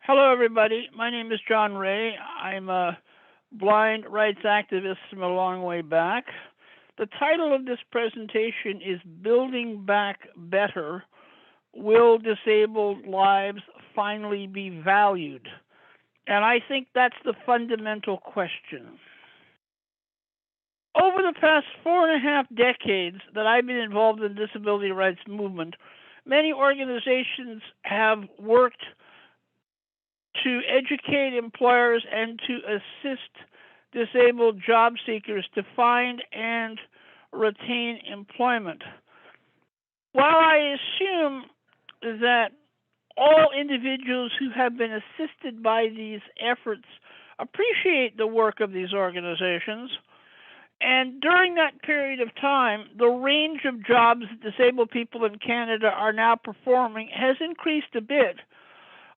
Hello, everybody. My name is John Rae. I'm a blind rights activist from a long way back. The title of this presentation is Building Back Better. Will disabled lives finally be valued? And I think that's the fundamental question. Over the past 4.5 decades that I've been involved in the disability rights movement, many organizations have worked to educate employers and to assist disabled job seekers to find and retain employment. While I assume that all individuals who have been assisted by these efforts appreciate the work of these organizations, and during that period of time, the range of jobs that disabled people in Canada are now performing has increased a bit.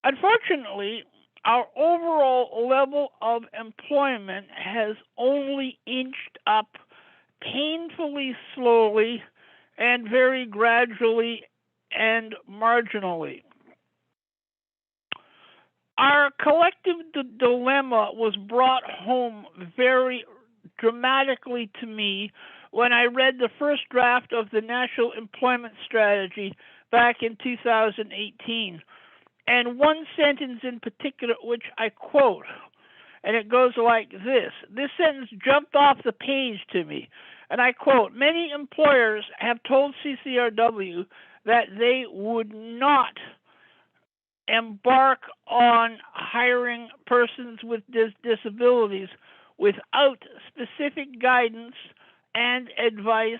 Unfortunately, our overall level of employment has only inched up painfully slowly and very gradually and marginally. Our collective dilemma was brought home very dramatically to me when I read the first draft of the National Employment Strategy back in 2018. And one sentence in particular, which I quote, and it goes like this. This sentence jumped off the page to me, and I quote, "Many employers have told CCRW that they would not embark on hiring persons with disabilities without specific guidance and advice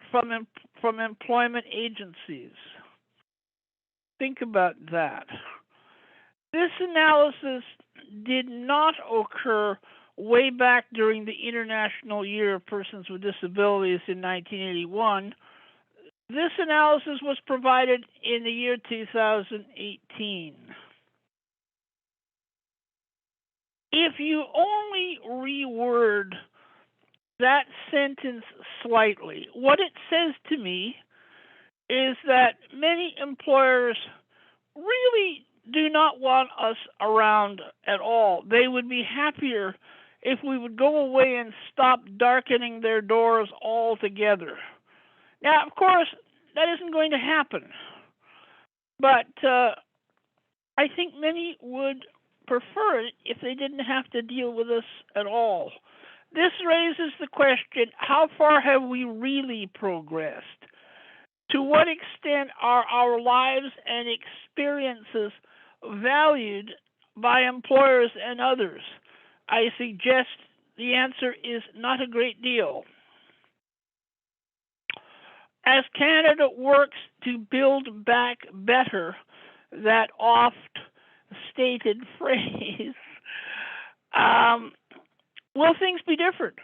from employment agencies." Think about that. This analysis did not occur way back during the International Year of Persons with Disabilities in 1981. This analysis was provided in the year 2018. If you only reword that sentence slightly, what it says to me is that many employers really do not want us around at all. They would be happier if we would go away and stop darkening their doors altogether. Now, of course, that isn't going to happen. But I think many would prefer it if they didn't have to deal with us at all. This raises the question, how far have we really progressed? To what extent are our lives and experiences valued by employers and others? I suggest the answer is not a great deal. As Canada works to build back better, that oft-stated phrase, will things be different?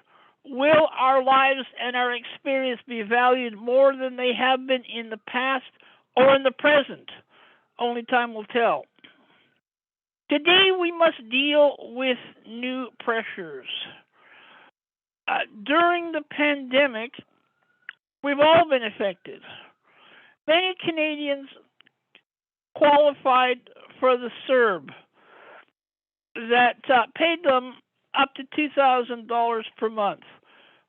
Will our lives and our experience be valued more than they have been in the past or in the present? Only time will tell. Today we must deal with new pressures. During the pandemic, we've all been affected. Many Canadians qualified for the CERB that paid them up to $2,000 per month.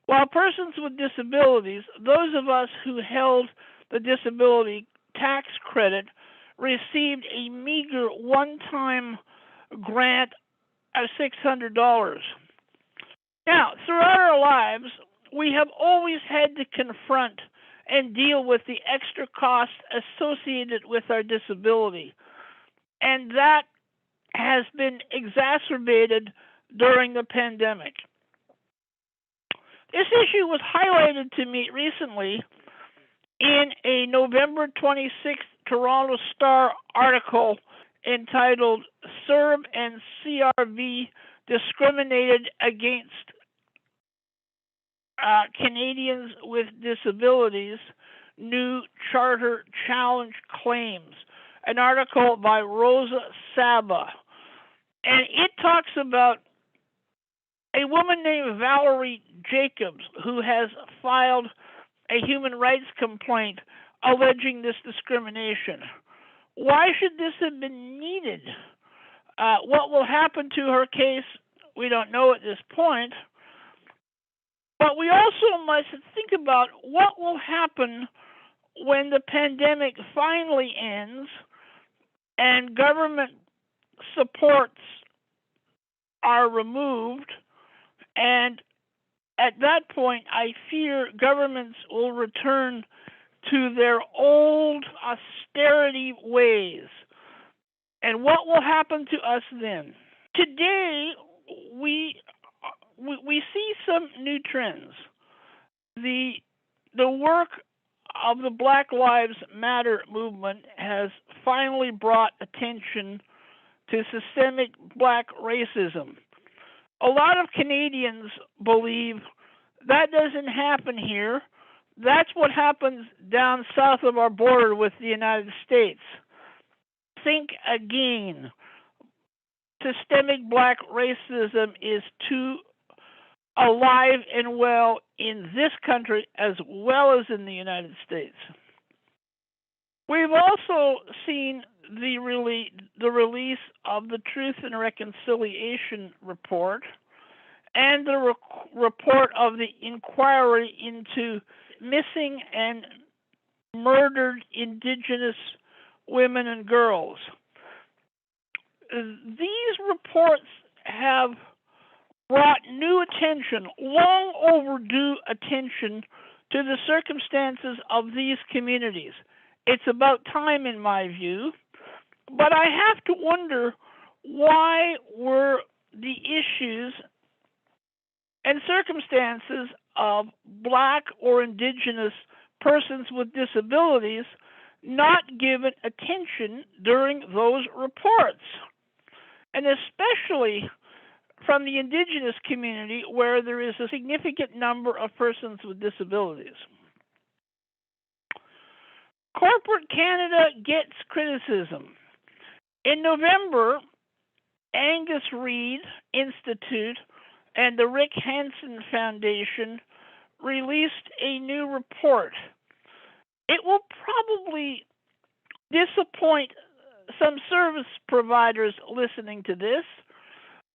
While persons with disabilities, those of us who held the disability tax credit, received a meager one-time grant of $600. Now, throughout our lives, we have always had to confront and deal with the extra costs associated with our disability, and that has been exacerbated during the pandemic. This issue was highlighted to me recently in a November 26th Toronto Star article entitled "CERB and CRV Discriminated Against Canadians with Disabilities, New Charter Challenge Claims," an article by Rosa Saba. And it talks about a woman named Valerie Jacobs who has filed a human rights complaint alleging this discrimination. Why should this have been needed? What will happen to her case, we don't know at this point. But we also must think about what will happen when the pandemic finally ends and government supports are removed. And at that point, I fear governments will return to their old austerity ways. And what will happen to us then? Today, we see some new trends. The work of the Black Lives Matter movement has finally brought attention to systemic black racism. A lot of Canadians believe that doesn't happen here. That's what happens down south of our border with the United States. Think again. Systemic black racism is too alive and well in this country as well as in the United States. We've also seen the release of the Truth and Reconciliation report and the report of the inquiry into missing and murdered Indigenous women and girls. These reports have brought new attention, long overdue attention, to the circumstances of these communities. It's about time, in my view, but I have to wonder, why were the issues and circumstances of Black or Indigenous persons with disabilities not given attention during those reports? And especially from the Indigenous community, where there is a significant number of persons with disabilities. Corporate Canada gets criticism. In November, Angus Reid Institute and the Rick Hansen Foundation released a new report. It will probably disappoint some service providers listening to this,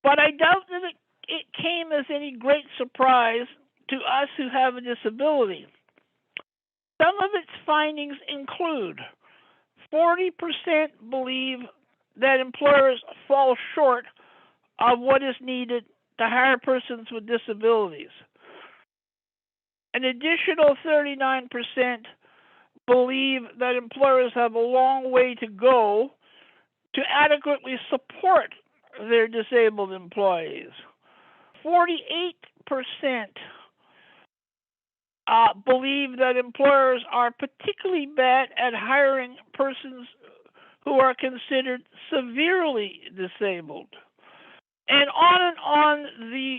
but I doubt that it came as any great surprise to us who have a disability. Some of its findings include 40% believe that employers fall short of what is needed to hire persons with disabilities. An additional 39% believe that employers have a long way to go to adequately support their disabled employees. 48% believe that employers are particularly bad at hiring persons who are considered severely disabled. And on the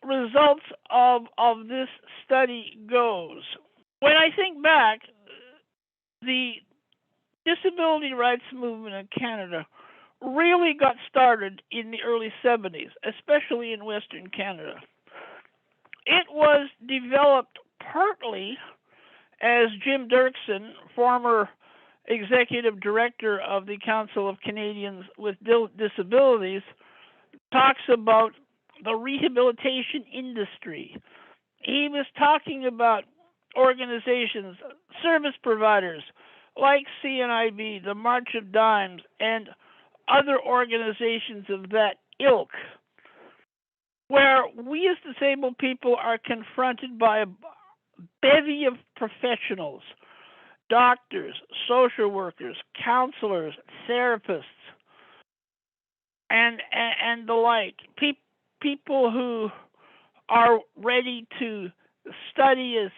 results of this study goes. When I think back, the disability rights movement in Canada really got started in the early 70s, especially in Western Canada. It was developed partly, as Jim Dirksen, former executive director of the Council of Canadians with Disabilities, talks about the rehabilitation industry. He was talking about organizations, service providers like CNIB, the March of Dimes, and other organizations of that ilk, where we as disabled people are confronted by a bevy of professionals, doctors, social workers, counselors, therapists, and the like, people who are ready to study us,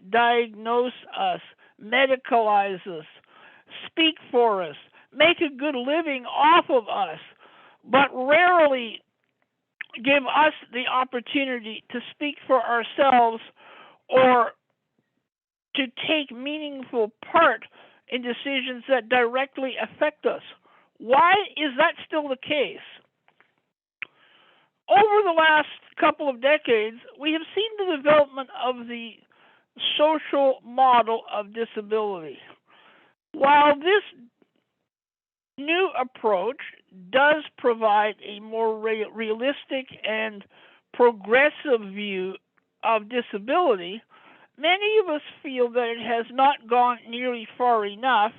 diagnose us, medicalize us, speak for us, make a good living off of us, but rarely give us the opportunity to speak for ourselves or to take meaningful part in decisions that directly affect us. Why is that still the case? Over the last couple of decades, we have seen the development of the social model of disability. While this new approach does provide a more realistic and progressive view of disability, many of us feel that it has not gone nearly far enough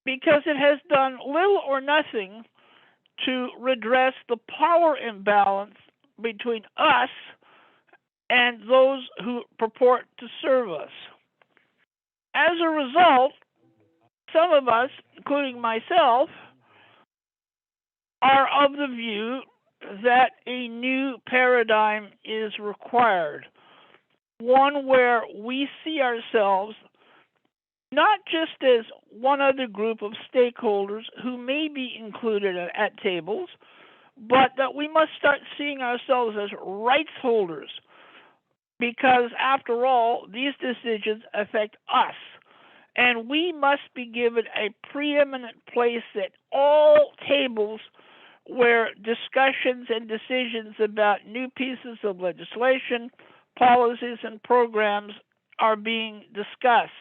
because it has done little or nothing to redress the power imbalance between us and those who purport to serve us. As a result, some of us, including myself, are of the view that a new paradigm is required, one where we see ourselves not just as one other group of stakeholders who may be included at tables, but that we must start seeing ourselves as rights holders, because after all, these decisions affect us, and we must be given a preeminent place at all tables where discussions and decisions about new pieces of legislation, policies, and programs are being discussed.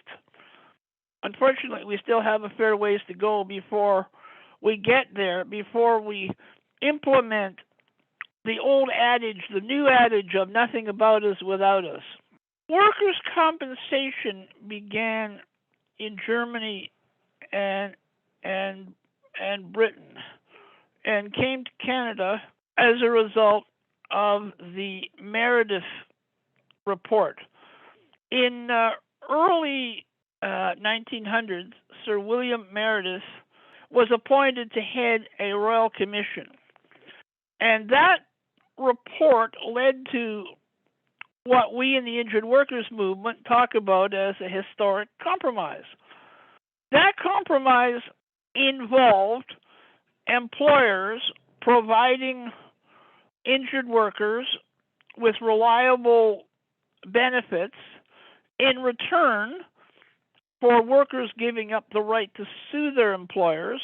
Unfortunately, we still have a fair ways to go before we get there, before we implement the old adage, the new adage of nothing about us without us. Workers' compensation began in Germany and Britain and came to Canada as a result of the Meredith report. In early 1900s, Sir William Meredith was appointed to head a royal commission. And that report led to what we in the injured workers movement talk about as a historic compromise. That compromise involved employers providing injured workers with reliable benefits in return for workers giving up the right to sue their employers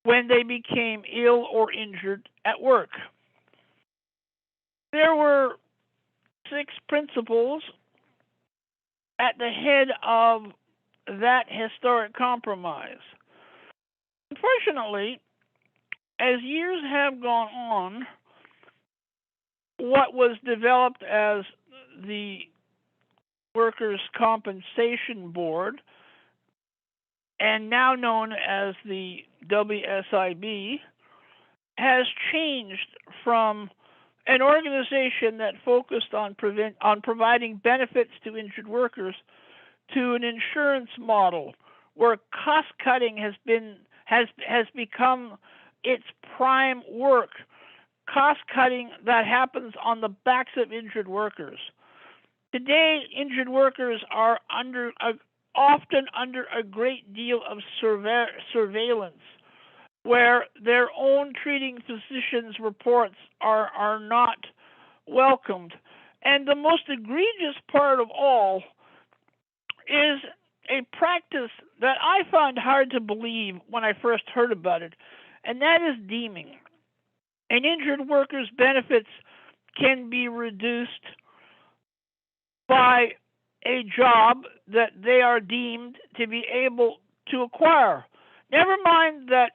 when they became ill or injured at work. There were 6 principles at the head of that historic compromise. Unfortunately, as years have gone on, what was developed as the Workers' Compensation Board, and now known as the WSIB, has changed from an organization that focused on providing benefits to injured workers to an insurance model where cost cutting has become its prime work. Cost cutting that happens on the backs of injured workers. Today, injured workers are often under a great deal of surveillance, where their own treating physicians' reports are not welcomed. And the most egregious part of all is a practice that I found hard to believe when I first heard about it, and that is deeming. An injured worker's benefits can be reduced by a job that they are deemed to be able to acquire. Never mind that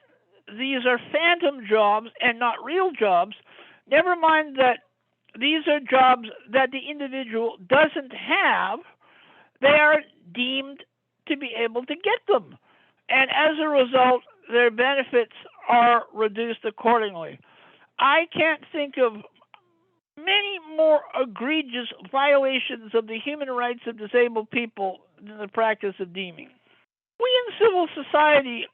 these are phantom jobs and not real jobs. Never mind that these are jobs that the individual doesn't have. They are deemed to be able to get them. And as a result, their benefits are reduced accordingly. I can't think of many more egregious violations of the human rights of disabled people than the practice of deeming. We in civil society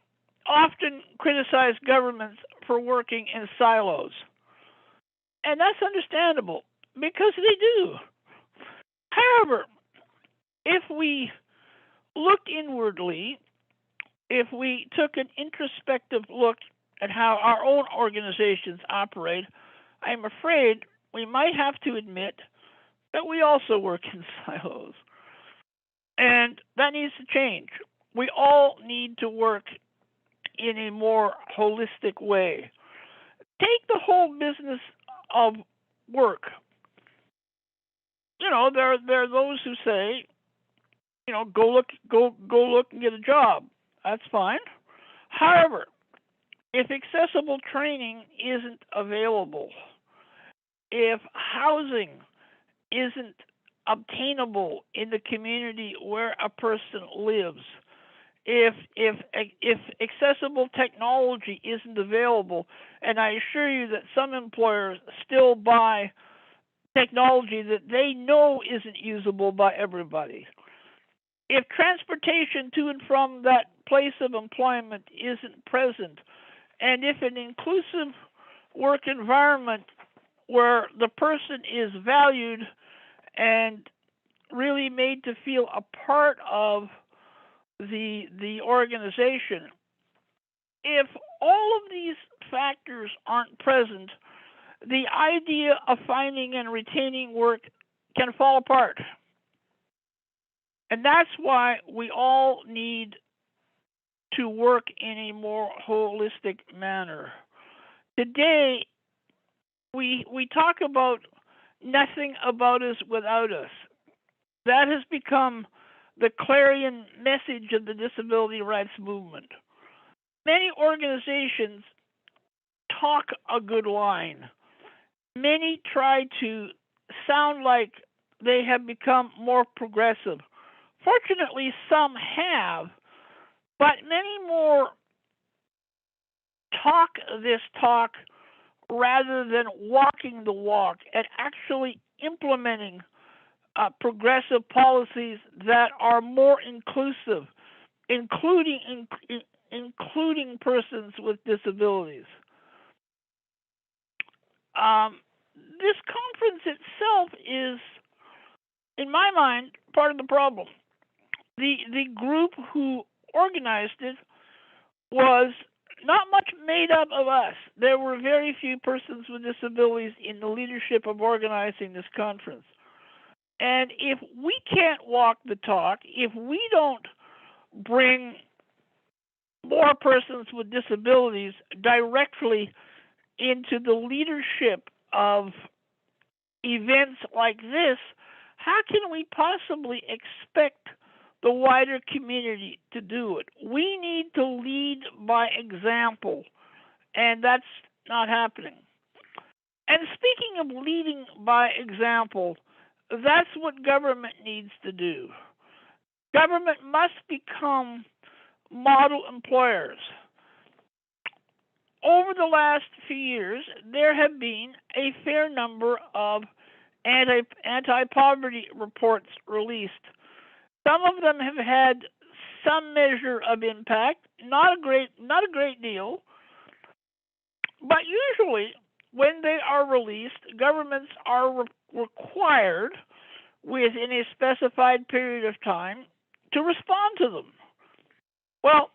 often criticize governments for working in silos. And that's understandable because they do. However, if we looked inwardly, if we took an introspective look at how our own organizations operate, I'm afraid we might have to admit that we also work in silos. And that needs to change. We all need to work in a more holistic way. Take the whole business of work. There are those who say, go look and get a job. That's fine. However, if accessible training isn't available, if housing isn't obtainable in the community where a person lives, if accessible technology isn't available, and I assure you that some employers still buy technology that they know isn't usable by everybody. If transportation to and from that place of employment isn't present, and if an inclusive work environment where the person is valued and really made to feel a part of the organization, if all of these factors aren't present, the idea of finding and retaining work can fall apart. And that's why we all need to work in a more holistic manner. Today, we talk about nothing about us without us. That has become the clarion message of the disability rights movement. Many organizations talk a good line. Many try to sound like they have become more progressive. Fortunately, some have, but many more talk this talk rather than walking the walk and actually implementing progressive policies that are more inclusive, including persons with disabilities. This conference itself is, in my mind, part of the problem. The group who organized it was not much made up of us. There were very few persons with disabilities in the leadership of organizing this conference. And if we can't walk the talk, if we don't bring more persons with disabilities directly into the leadership of events like this, how can we possibly expect the wider community to do it? We need to lead by example, and that's not happening. And speaking of leading by example, that's what government needs to do. Government must become model employers. Over the last few years, there have been a fair number of anti-poverty reports released. Some of them have had some measure of impact, not a great deal, but usually when they are released, governments are required within a specified period of time to respond to them. Well,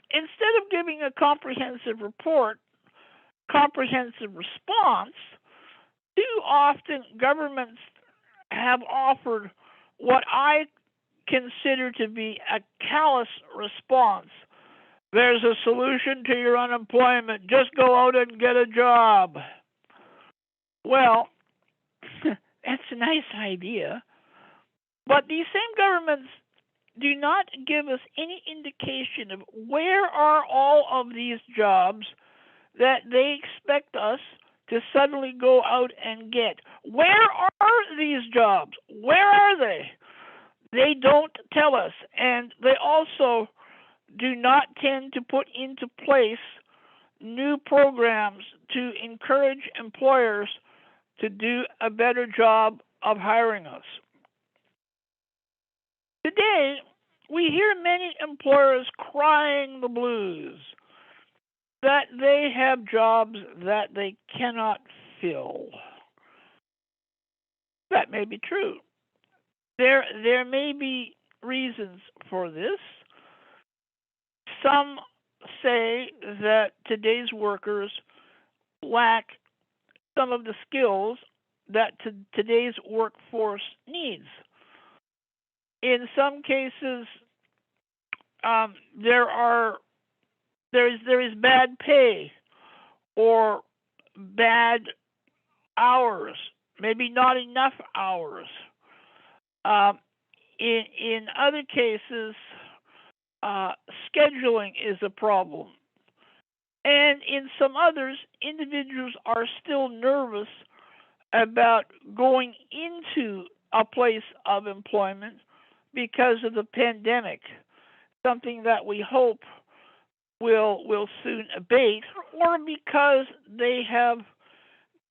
instead of giving a comprehensive response, too often governments have offered what I consider to be a callous response. There's a solution to your unemployment. Just go out and get a job. Well, that's a nice idea, but these same governments do not give us any indication of where are all of these jobs that they expect us to suddenly go out and get. Where are these jobs? Where are they? They don't tell us, and they also do not tend to put into place new programs to encourage employers to do a better job of hiring us. Today, we hear many employers crying the blues that they have jobs that they cannot fill. That may be true. There may be reasons for this. Some say that today's workers lack some of the skills that today's workforce needs. In some cases, there is bad pay or bad hours, maybe not enough hours. In other cases, scheduling is a problem. And in some others, individuals are still nervous about going into a place of employment because of the pandemic, something that we hope will soon abate, or because they have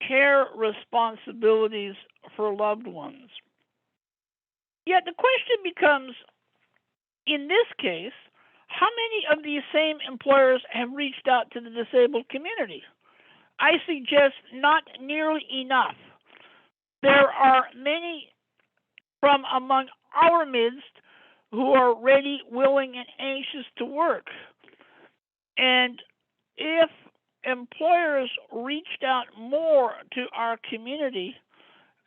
care responsibilities for loved ones. Yet the question becomes, in this case, how many of these same employers have reached out to the disabled community? I suggest not nearly enough. There are many from among our midst who are ready, willing, and anxious to work. And if employers reached out more to our community,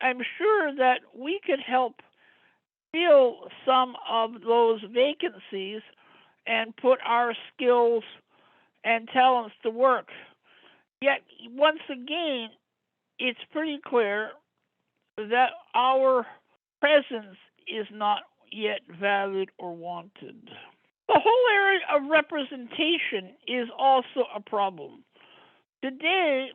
I'm sure that we could help fill some of those vacancies and put our skills and talents to work. Yet, once again, it's pretty clear that our presence is not yet valued or wanted. The whole area of representation is also a problem. Today,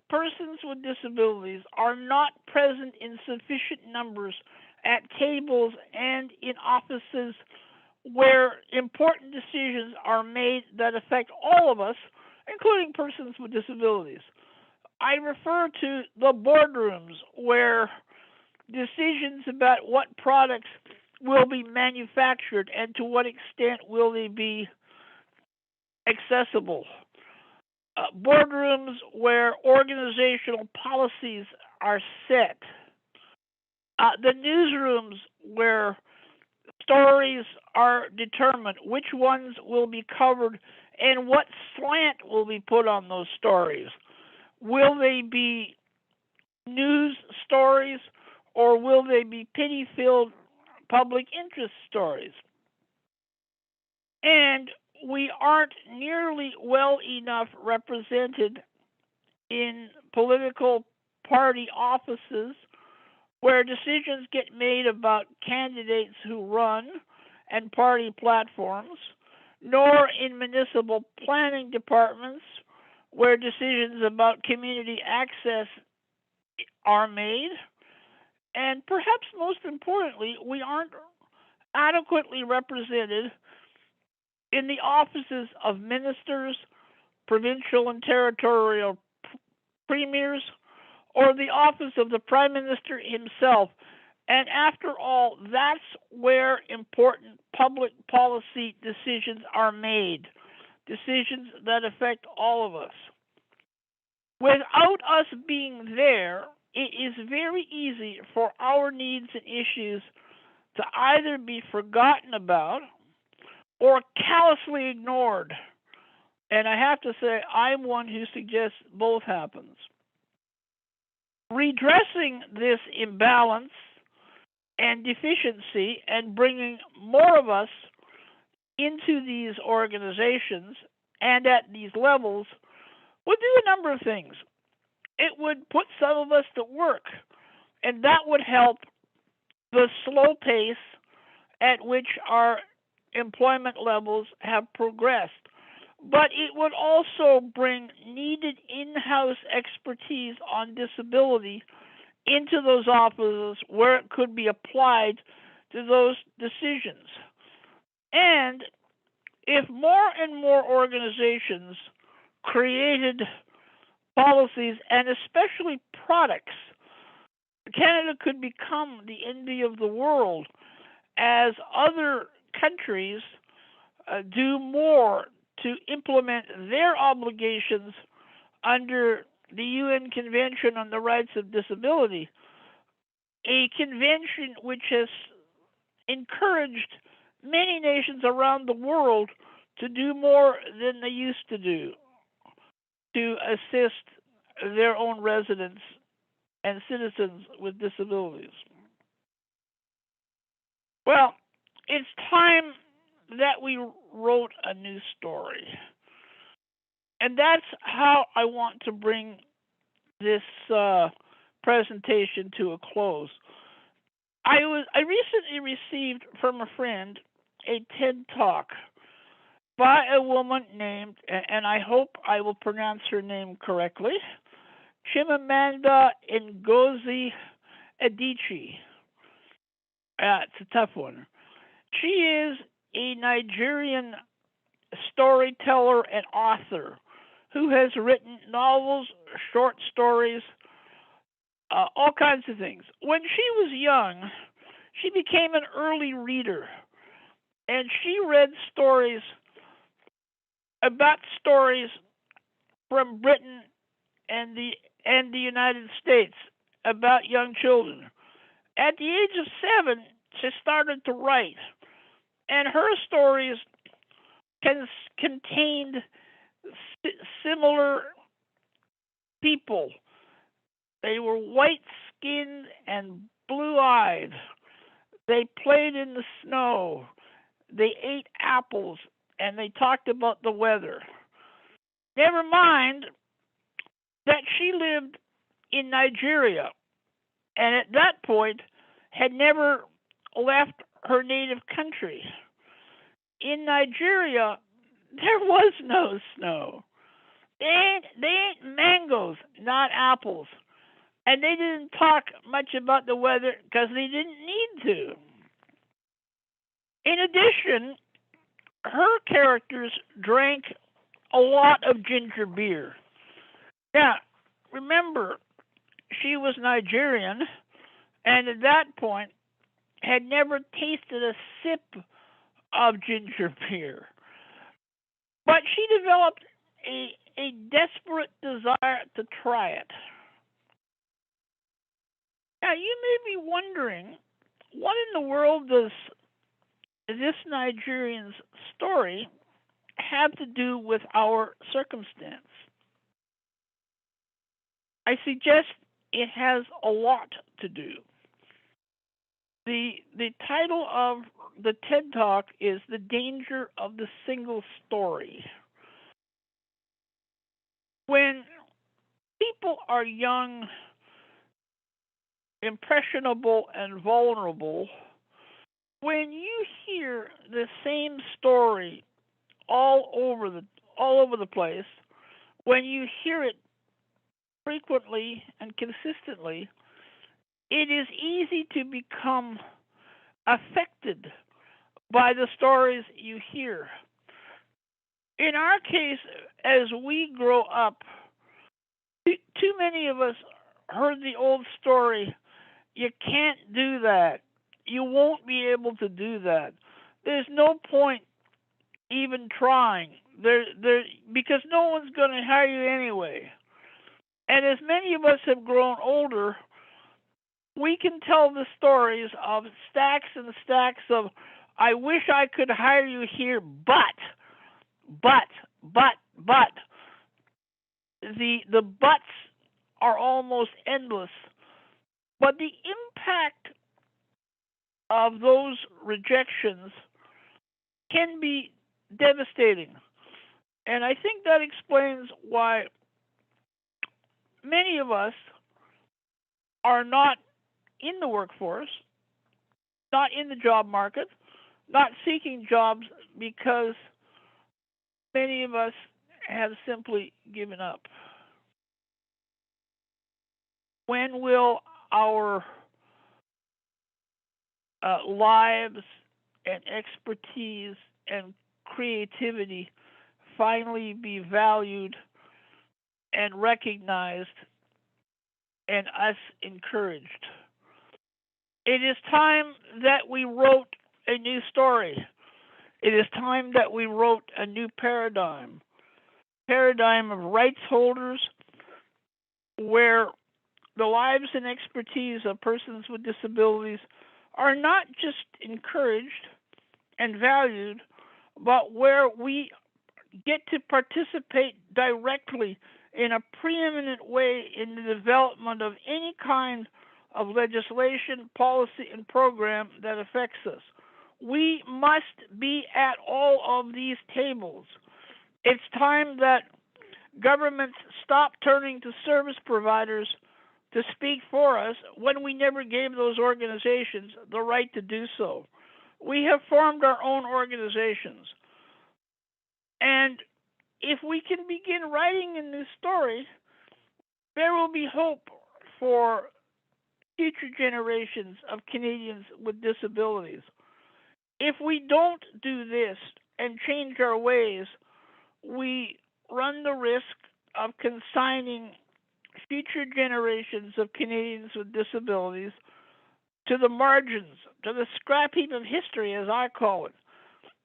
persons with disabilities are not present in sufficient numbers at tables and in offices where important decisions are made that affect all of us, including persons with disabilities. I refer to the boardrooms where decisions about what products will be manufactured and to what extent will they be accessible. Boardrooms where organizational policies are set. The newsrooms where stories are determined, which ones will be covered, and what slant will be put on those stories. Will they be news stories, or will they be pity-filled public interest stories? And we aren't nearly well enough represented in political party offices where decisions get made about candidates who run and party platforms, nor in municipal planning departments where decisions about community access are made. And perhaps most importantly, we aren't adequately represented in the offices of ministers, provincial and territorial premiers, or the office of the Prime Minister himself. And after all, that's where important public policy decisions are made, decisions that affect all of us. Without us being there, it is very easy for our needs and issues to either be forgotten about or callously ignored. And I have to say, I'm one who suggests both happens. Redressing this imbalance and deficiency and bringing more of us into these organizations and at these levels would do a number of things. It would put some of us to work, and that would help the slow pace at which our employment levels have progressed. But it would also bring needed in-house expertise on disability into those offices where it could be applied to those decisions. And if more and more organizations created policies and especially products, Canada could become the envy of the world as other countries do more to implement their obligations under the UN Convention on the Rights of Disability, a convention which has encouraged many nations around the world to do more than they used to do to assist their own residents and citizens with disabilities. Well, it's time that we wrote a new story. And that's how I want to bring this presentation to a close. I recently received from a friend a TED Talk by a woman named, and I hope I will pronounce her name correctly, Chimamanda Ngozi Adichie. It's a tough one. She is a Nigerian storyteller and author who has written novels, short stories, all kinds of things. When she was young, she became an early reader, and she read stories about stories from Britain and the United States about young children. At the age of 7, she started to write, and her stories contained similar people. They were white skinned and blue eyed. They played in the snow. They ate apples and they talked about the weather. Never mind that she lived in Nigeria and at that point had never left her native country. In Nigeria, there was no snow. They ate mangoes, not apples. And they didn't talk much about the weather because they didn't need to. In addition, her characters drank a lot of ginger beer. Now, remember, she was Nigerian and at that point had never tasted a sip of ginger beer. But she developed a desperate desire to try it. Now, you may be wondering, what in the world does this Nigerian's story have to do with our circumstance? I suggest it has a lot to do. The title of the TED Talk is The Danger of the Single Story. When people are young, impressionable, and vulnerable, when you hear the same story all over the place, when you hear it frequently and consistently, it is easy to become affected by the stories you hear. In our case, as we grow up, too many of us heard the old story, you can't do that. You won't be able to do that. There's no point even trying. Because no one's going to hire you anyway. And as many of us have grown older, we can tell the stories of stacks and stacks of, I wish I could hire you here, but. The buts are almost endless. But the impact of those rejections can be devastating. And I think that explains why many of us are not in the workforce, not in the job market, not seeking jobs because many of us have simply given up. When will our lives and expertise and creativity finally be valued and recognized and us encouraged? It is time that we wrote a new story. It is time that we wrote a new paradigm of rights holders where the lives and expertise of persons with disabilities are not just encouraged and valued, but where we get to participate directly in a preeminent way in the development of any kind of legislation, policy, and program that affects us. We must be at all of these tables. It's time that governments stop turning to service providers to speak for us when we never gave those organizations the right to do so. We have formed our own organizations. And if we can begin writing a new story, there will be hope for future generations of Canadians with disabilities. If we don't do this and change our ways, we run the risk of consigning future generations of Canadians with disabilities to the margins, to the scrap heap of history, as I call it.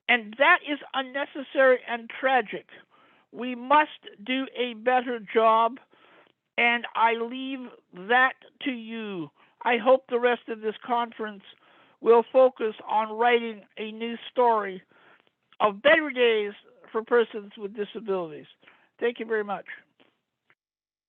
And that is unnecessary and tragic. We must do a better job, and I leave that to you. I hope the rest of this conference will focus on writing a new story of better days for persons with disabilities. Thank you very much.